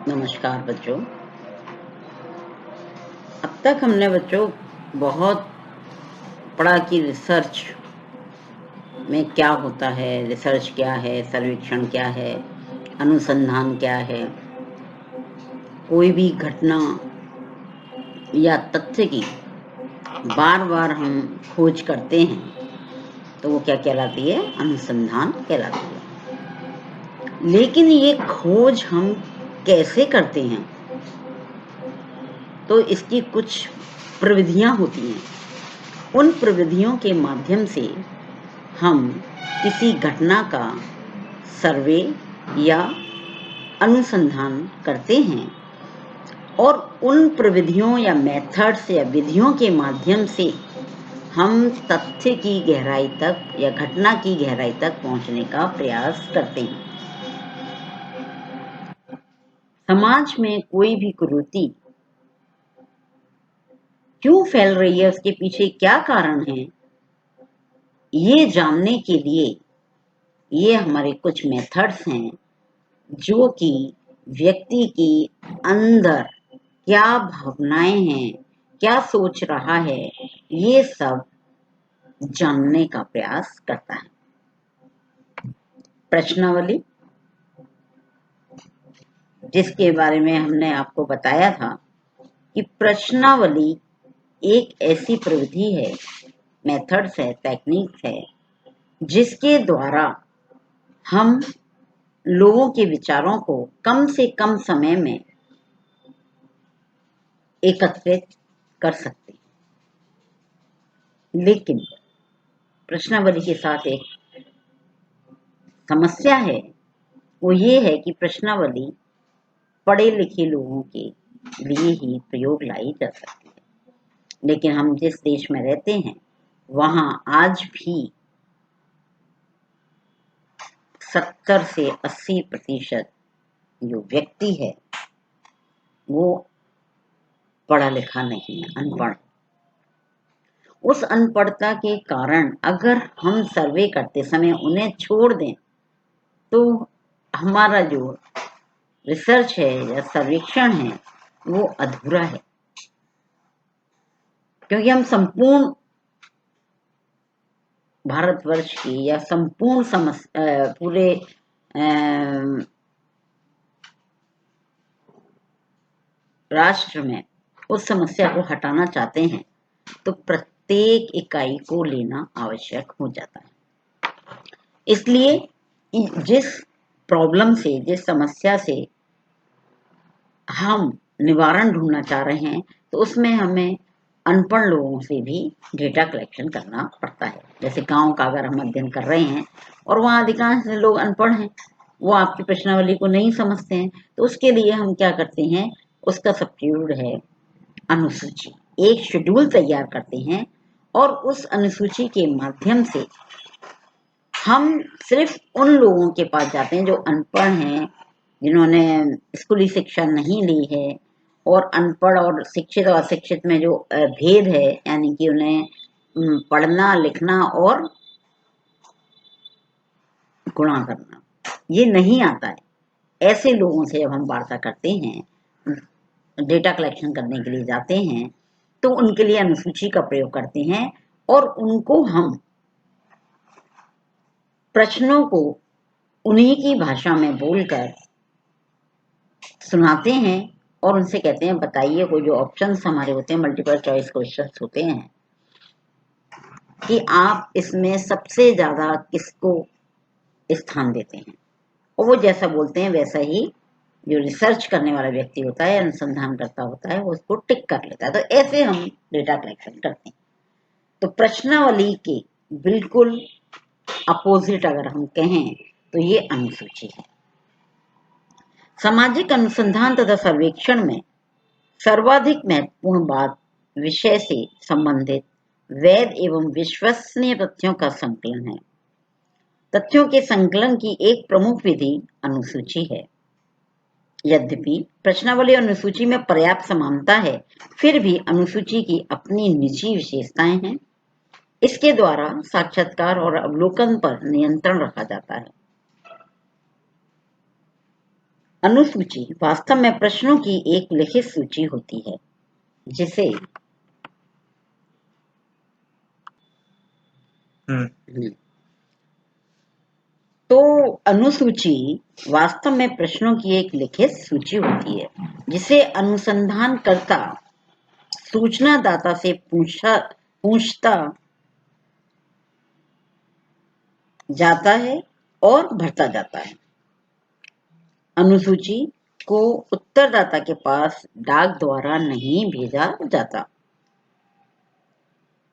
नमस्कार बच्चों। अब तक हमने बच्चों बहुत पढ़ा कि रिसर्च में क्या होता है, रिसर्च क्या है, सर्वेक्षण क्या है, अनुसंधान क्या है। कोई भी घटना या तथ्य की बार बार हम खोज करते हैं तो वो क्या कहलाती है? अनुसंधान कहलाती है। लेकिन ये खोज हम कैसे करते हैं? तो इसकी कुछ प्रविधियां होती हैं। उन प्रविधियों के माध्यम से हम किसी घटना का सर्वे या अनुसंधान करते हैं और उन प्रविधियों या मेथड्स या विधियों के माध्यम से हम तथ्य की गहराई तक या घटना की गहराई तक पहुंचने का प्रयास करते हैं। समाज में कोई भी कुरीति क्यों फैल रही है, उसके पीछे क्या कारण है, ये जानने के लिए ये हमारे कुछ मेथड्स हैं जो कि व्यक्ति की अंदर क्या भावनाएं हैं, क्या सोच रहा है, ये सब जानने का प्रयास करता है। प्रश्नावली, जिसके बारे में हमने आपको बताया था कि प्रश्नावली एक ऐसी प्रविधि है, मेथड्स है, टेक्निक्स है, जिसके द्वारा हम लोगों के विचारों को कम से कम समय में एकत्रित कर सकते हैं। लेकिन प्रश्नावली के साथ एक समस्या है, वो ये है कि प्रश्नावली पढ़े लिखे लोगों के लिए ही प्रयोग लाई जा सकती है। लेकिन हम जिस देश में रहते हैं वहां आज भी 70 से 80% जो व्यक्ति है वो पढ़ा लिखा नहीं है, अनपढ़। उस अनपढ़ता के कारण अगर हम सर्वे करते समय उन्हें छोड़ दें तो हमारा जो रिसर्च है या सर्वेक्षण है वो अधूरा है, क्योंकि हम संपूर्ण भारतवर्ष की या संपूर्ण पूरे राष्ट्र में उस समस्या को हटाना चाहते हैं तो प्रत्येक इकाई को लेना आवश्यक हो जाता है। इसलिए जिस प्रॉब्लम से, जिस समस्या से हम निवारण ढूंढना चाह रहे हैं तो उसमें हमें अनपढ़ लोगों से भी डेटा कलेक्शन करना पड़ता है। जैसे गांव का अगर हम अध्ययन कर रहे हैं और वहाँ अधिकांश लोग अनपढ़ हैं, वो आपकी प्रश्नावली को नहीं समझते हैं, तो उसके लिए हम क्या करते हैं, उसका सब्स्टिट्यूट है अनुसूची। एक शेड्यूल तैयार करते हैं और उस अनुसूची के माध्यम से हम सिर्फ उन लोगों के पास जाते हैं जो अनपढ़ हैं, जिन्होंने स्कूली शिक्षा नहीं ली है, और अनपढ़ और शिक्षित और अशिक्षित में जो भेद है, यानी कि उन्हें पढ़ना लिखना और गुणा करना ये नहीं आता है। ऐसे लोगों से जब हम वार्ता करते हैं, डेटा कलेक्शन करने के लिए जाते हैं, तो उनके लिए अनुसूची का प्रयोग करते हैं और उनको हम प्रश्नों को उन्हीं की भाषा में बोलकर सुनाते हैं और उनसे कहते हैं बताइए, कोई जो ऑप्शंस हमारे होते हैं, मल्टीपल चॉइस क्वेश्चंस होते हैं, कि आप इसमें सबसे ज्यादा किसको स्थान देते हैं, और वो जैसा बोलते हैं वैसा ही जो रिसर्च करने वाला व्यक्ति होता है, अनुसंधान करता होता है, वो उसको टिक कर लेता है। तो ऐसे हम डेटा कलेक्शन करते हैं। तो प्रश्नावली के बिल्कुल अपोजिट अगर हम कहें तो ये अनुसूची है। सामाजिक अनुसंधान तथा सर्वेक्षण में सर्वाधिक महत्वपूर्ण बात विषय से संबंधित वैध एवं विश्वसनीय तथ्यों का संकलन है। तथ्यों के संकलन की एक प्रमुख विधि अनुसूची है। यद्यपि प्रश्नावली और अनुसूची में पर्याप्त समानता है, फिर भी अनुसूची की अपनी निजी विशेषताएं हैं। इसके द्वारा साक्षात्कार और अवलोकन पर नियंत्रण रखा जाता है। अनुसूची वास्तव में प्रश्नों की एक लिखित सूची होती है जिसे तो अनुसूची वास्तव में प्रश्नों की एक लिखित सूची होती है जिसे अनुसंधानकर्ता सूचनादाता से पूछता जाता है और भरता जाता है। अनुसूची को उत्तरदाता के पास डाक द्वारा नहीं भेजा जाता।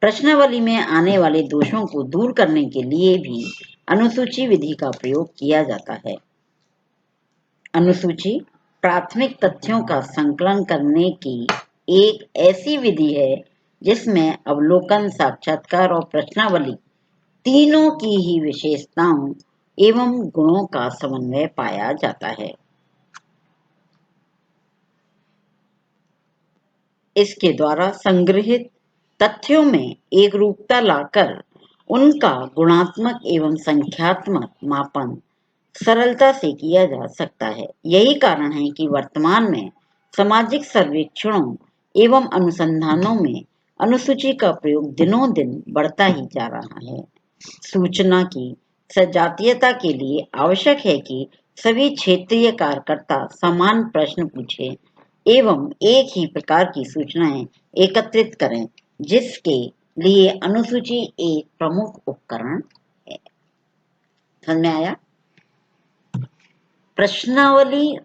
प्रश्नावली में आने वाले दोषों को दूर करने के लिए भी अनुसूची विधि का प्रयोग किया जाता है। अनुसूची प्राथमिक तथ्यों का संकलन करने की एक ऐसी विधि है जिसमें अवलोकन, साक्षात्कार और प्रश्नावली तीनों की ही विशेषताओं एवं गुणों का समन्वय पाया जाता है। इसके द्वारा संग्रहित तथ्यों में एकरूपता लाकर उनका गुणात्मक एवं संख्यात्मक मापन सरलता से किया जा सकता है। यही कारण है कि वर्तमान में सामाजिक सर्वेक्षणों एवं अनुसंधानों में अनुसूची का प्रयोग दिनों दिन बढ़ता ही जा रहा है। सूचना की सजातीयता के लिए आवश्यक है कि सभी क्षेत्रीय कार्यकर्ता समान प्रश्न पूछें एवं एक ही प्रकार की सूचनाएं एकत्रित करें, जिसके लिए अनुसूची एक प्रमुख उपकरण है। समझ में आया? प्रश्नावली,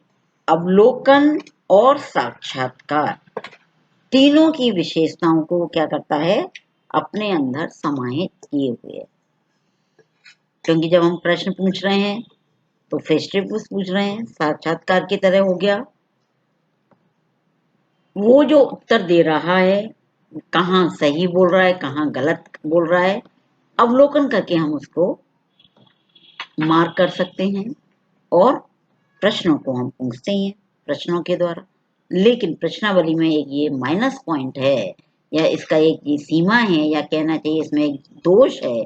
अवलोकन और साक्षात्कार तीनों की विशेषताओं को क्या करता है? अपने अंदर समाहित किए हुए। क्योंकि जब हम प्रश्न पूछ रहे हैं तो फेस टू फेस पूछ रहे हैं, साक्षात्कार की तरह हो गया। वो जो उत्तर दे रहा है कहाँ सही बोल रहा है, कहाँ गलत बोल रहा है, अवलोकन करके हम उसको मार्क कर सकते हैं और प्रश्नों को हम पूछते हैं प्रश्नों के द्वारा। लेकिन प्रश्नावली में एक ये माइनस पॉइंट है या इसका एक ये सीमा है या कहना चाहिए इसमें एक दोष है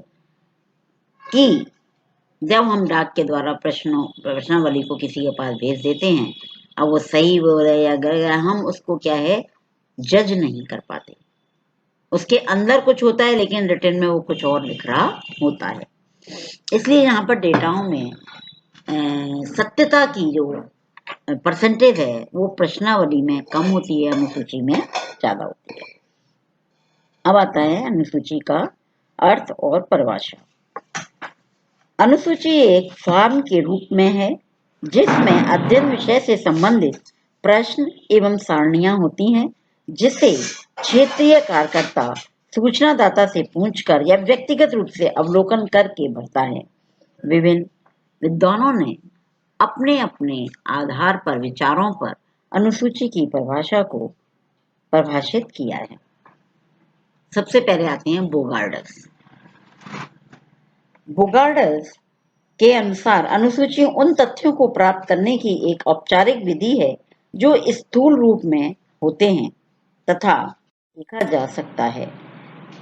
कि जब हम डाक के द्वारा प्रश्नावली को किसी के पास भेज देते हैं, अब वो सही बोल रहे या गलत, हम उसको क्या है जज नहीं कर पाते। उसके अंदर कुछ होता है लेकिन रिटर्न में वो कुछ और लिख रहा होता है। इसलिए यहाँ पर डेटाओं में सत्यता की जो परसेंटेज है वो प्रश्नावली में कम होती है, अनुसूची में ज्यादा होती है। अब आता है अनुसूची का अर्थ और परिभाषा। अनुसूची एक फॉर्म के रूप में है जिसमें अध्ययन विषय से संबंधित प्रश्न एवं सारणियां होती हैं, जिसे क्षेत्रीय कार्यकर्ता सूचनादाता से पूछकर या व्यक्तिगत रूप से अवलोकन करके भरता है। विभिन्न विद्वानों ने अपने अपने आधार पर विचारों पर अनुसूची की परिभाषा को परिभाषित किया है। सबसे पहले आते हैं बोगार्डस। बोगार्डस के अनुसार अनुसूची उन तथ्यों को प्राप्त करने की एक औपचारिक विधि है जो स्थूल रूप में होते हैं तथा देखा जा सकता है।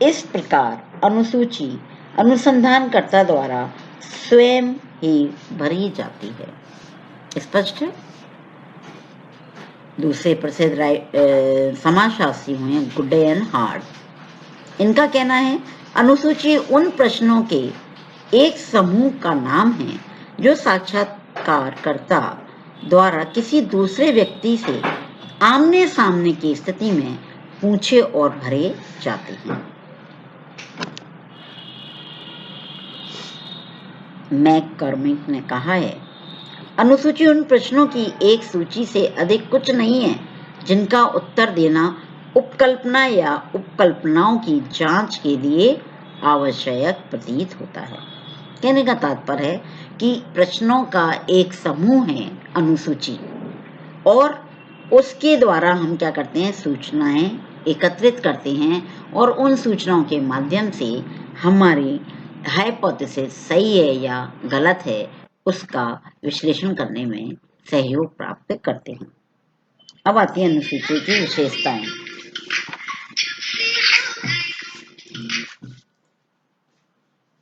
इस प्रकार अनुसूची अनुसंधानकर्ता द्वारा स्वयं ही भरी जाती है। स्पष्ट है? दूसरे प्रसिद्ध समाजशास्त्री हुए गुडे एंड हार्ट। इनका कहना है अनुसूची उन प्रश्नों के एक समूह का नाम है जो साक्षात्कारकर्ता द्वारा किसी दूसरे व्यक्ति से आमने सामने की स्थिति में पूछे और भरे जाते हैं। मैककॉर्मिक ने कहा है अनुसूची उन प्रश्नों की एक सूची से अधिक कुछ नहीं है जिनका उत्तर देना उपकल्पना या उपकल्पनाओं की जांच के लिए आवश्यक प्रतीत होता है। कहने का तात्पर्य है कि प्रश्नों का एक समूह है अनुसूची, और उसके द्वारा हम क्या करते हैं, सूचनाएं एकत्रित करते हैं और उन सूचनाओं के माध्यम से हमारी हाइपोथेसिस सही है या गलत है उसका विश्लेषण करने में सहयोग प्राप्त करते हैं। अब आती है अनुसूची की विशेषताएं।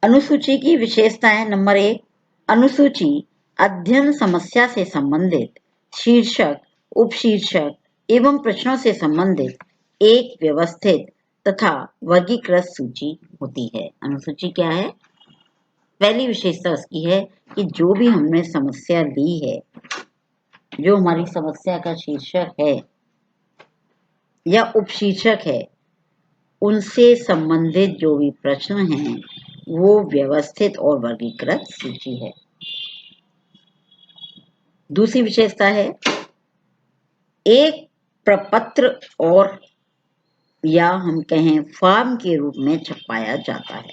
अनुसूची की विशेषताएं। नंबर 1, अनुसूची अध्ययन समस्या से संबंधित शीर्षक, उपशीर्षक एवं प्रश्नों से संबंधित एक व्यवस्थित तथा वर्गीकृत सूची होती है। अनुसूची क्या है? पहली विशेषता उसकी है कि जो भी हमने समस्या ली है, जो हमारी समस्या का शीर्षक है या उपशीर्षक है, उनसे संबंधित जो भी प्रश्न हैं वो व्यवस्थित और वर्गीकृत सूची है। दूसरी विशेषता है एक प्रपत्र और या हम कहें फॉर्म के रूप में छपाया जाता है,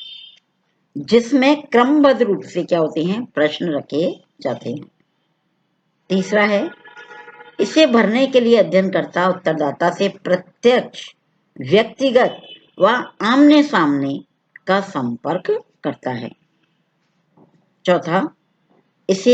जिसमें क्रमबद्ध रूप से क्या होते हैं? प्रश्न रखे जाते हैं। तीसरा है इसे भरने के लिए अध्ययनकर्ता उत्तरदाता से प्रत्यक्ष, व्यक्तिगत व आमने सामने का संपर्क करता है। चौथा, इसे